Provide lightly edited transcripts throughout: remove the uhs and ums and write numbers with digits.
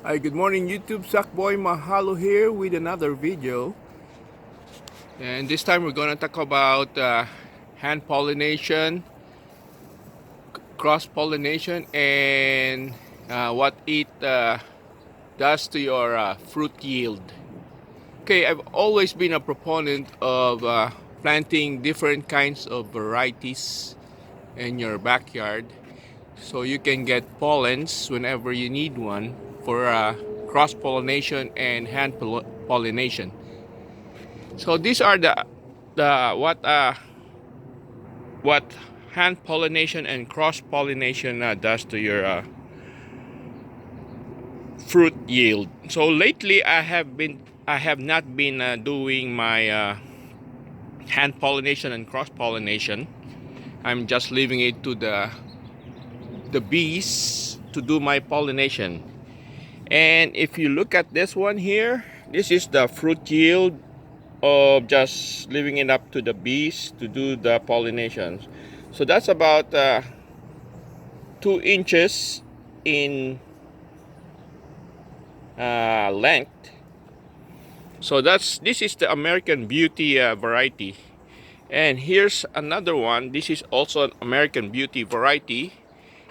Hi, good morning YouTube. Sackboymahalo here with another video. And this time we're gonna talk about hand pollination, cross pollination, and what it does to your fruit yield. Okay, I've always been a proponent of planting different kinds of varieties in your backyard so you can get pollens whenever you need one for cross pollination and hand pollination. So these are the what hand pollination and cross pollination does to your fruit yield. So lately I have not been doing my hand pollination and cross pollination. I'm just leaving it to the bees to do my pollination. And if you look at this one here, this is the fruit yield of just leaving it up to the bees to do the pollination. So that's about 2 inches in length. So this is the American Beauty variety. And here's another one. This is also an American Beauty variety.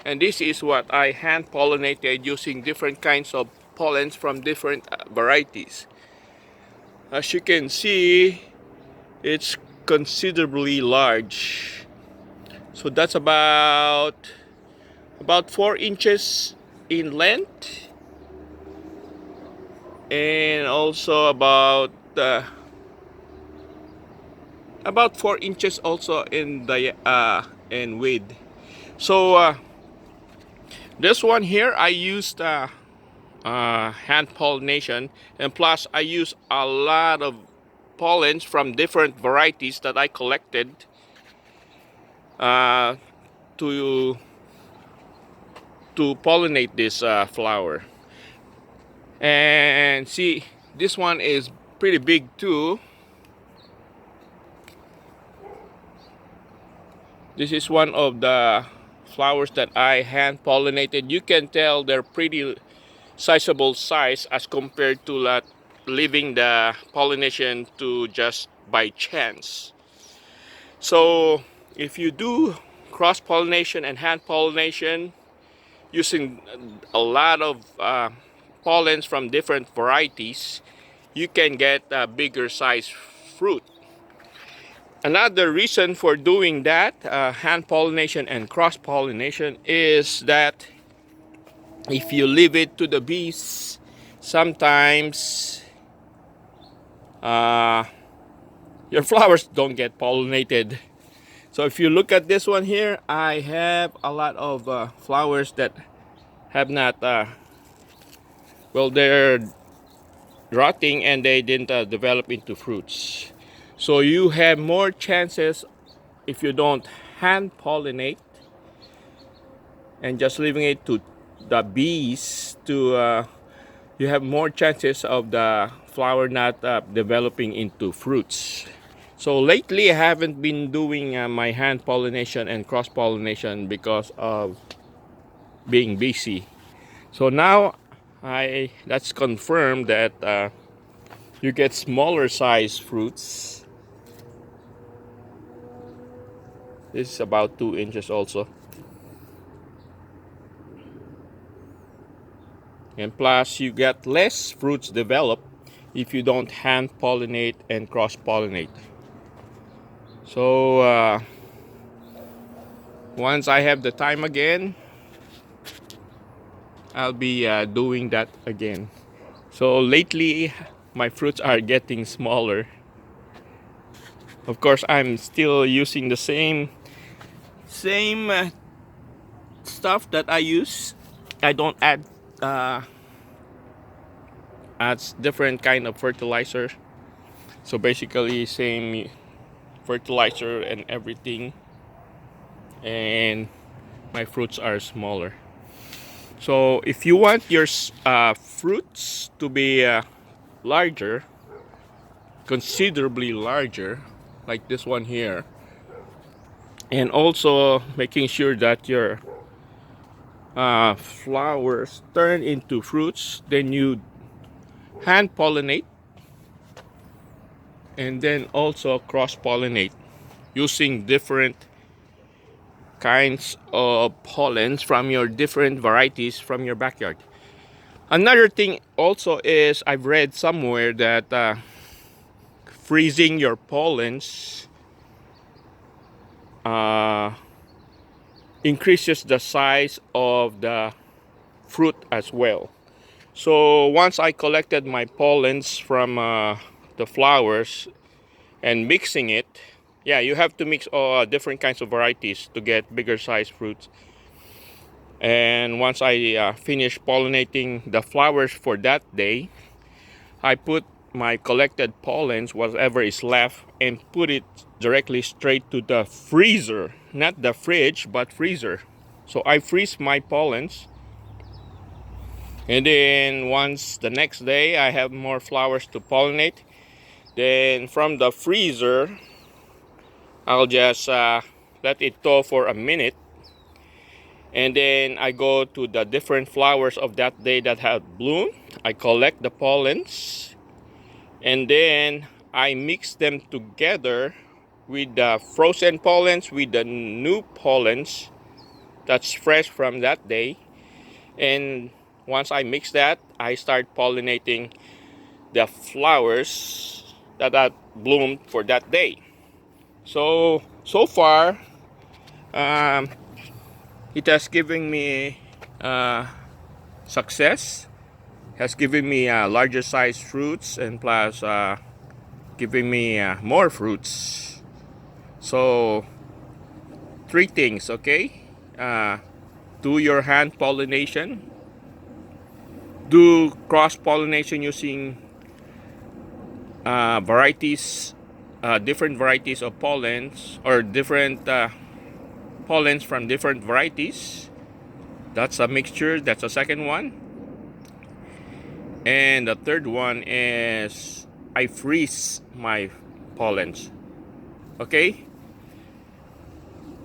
And this is what I hand pollinated using different kinds of pollens from different varieties. As you can see, it's considerably large. So that's about 4 inches in length, and also about 4 inches also in the in width. So this one here I used hand pollination, and plus I use a lot of pollens from different varieties that I collected uh, to pollinate this flower. And see, this one is pretty big too. This is one of the flowers that I hand pollinated. You can tell they're pretty sizable size as compared to leaving the pollination to just by chance. So if you do cross pollination and hand pollination using a lot of pollens from different varieties, you can get a bigger size fruit. Another reason for doing that, hand pollination and cross pollination, is that if you leave it to the bees, sometimes uh, your flowers don't get pollinated. So if you look at this one here, I have a lot of flowers that have not, well, they're rotting and they didn't develop into fruits. So you have more chances if you don't hand pollinate and just leaving it to the bees to you have more chances of the flower not developing into fruits. So lately I haven't been doing my hand pollination and cross pollination because of being busy. So now that's confirmed that you get smaller size fruits. This is about 2 inches also. And plus you get less fruits developed if you don't hand pollinate and cross pollinate. So once I have the time again, I'll be doing that again. So lately my fruits are getting smaller. Of course I'm still using the same stuff that I use. I don't add different kind of fertilizer. So basically same fertilizer and everything, and my fruits are smaller. So if you want your fruits to be larger, considerably larger, like this one here, and also making sure that your flowers turn into fruits, then you hand pollinate and then also cross pollinate using different kinds of pollens from your different varieties from your backyard. Another thing also is I've read somewhere that freezing your pollens uh, increases the size of the fruit as well. So once I collected my pollens from the flowers and mixing it, yeah, you have to mix different kinds of varieties to get bigger size fruits. And once I finish pollinating the flowers for that day, I put my collected pollens, whatever is left, and put it directly straight to the freezer. Not the fridge, but freezer. So I freeze my pollens. And then once the next day I have more flowers to pollinate, then from the freezer, I'll just let it thaw for a minute. And then I go to the different flowers of that day that have bloomed. I collect the pollens. And then I mix them together with the frozen pollens with the new pollens that's fresh from that day. And once I mix that, I start pollinating the flowers that had bloomed for that day. So far, it has given me success, has given me larger size fruits, and plus giving me more fruits. So three things, okay? Do your hand pollination, do cross pollination using varieties, different varieties of pollens, or different pollens from different varieties. That's a mixture. That's the second one. And the third one is I freeze my pollens. Okay?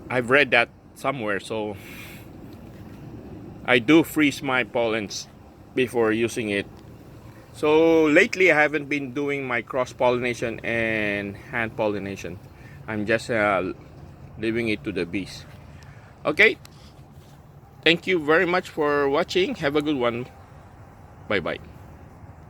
I've read that somewhere, so I do freeze my pollens before using it. So lately I haven't been doing my cross pollination and hand pollination. I'm just leaving it to the bees. Okay, thank you very much for watching. Have a good one. Bye bye.